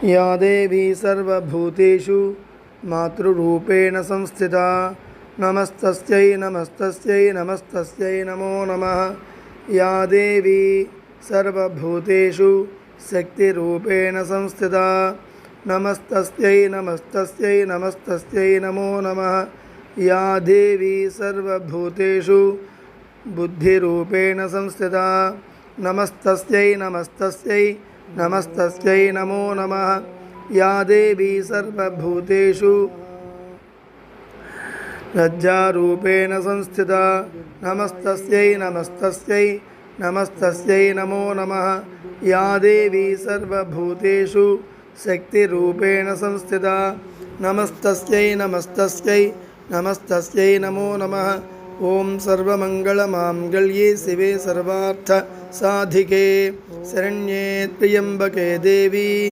या देवी सर्वभूतेषु मातृरूपेण संस्थिता नमस्तस्यै नमस्तस्यै नमस्तस्यै नमो नमः। या देवी सर्वभूतेषु शक्तिरूपेण संस्थिता नमस्तस्यै नमस्तस्यै नमस्तस्यै नमो नमः। या देवी सर्वभूतेषु बुद्धिरूपेण संस्थिता नमस्तस्यै नमस्तस्यै नमस्तस्यै नमो नमः। या देवी सर्वभूतेषु लज्जारूपेण संस्थिता नमस्तस्यै नमस्तस्यै नमस्तस्यै नमो नमः। या देवी सर्वभूतेषु शक्तिरूपेण संस्थिता नमस्तस्यै नमस्तस्यै नमस्तस्यै नमो नमः। ओं सर्वमंगलमांगल्ये शिवे सर्वार्थसाधिके शरण्ये त्र्यंबके देवी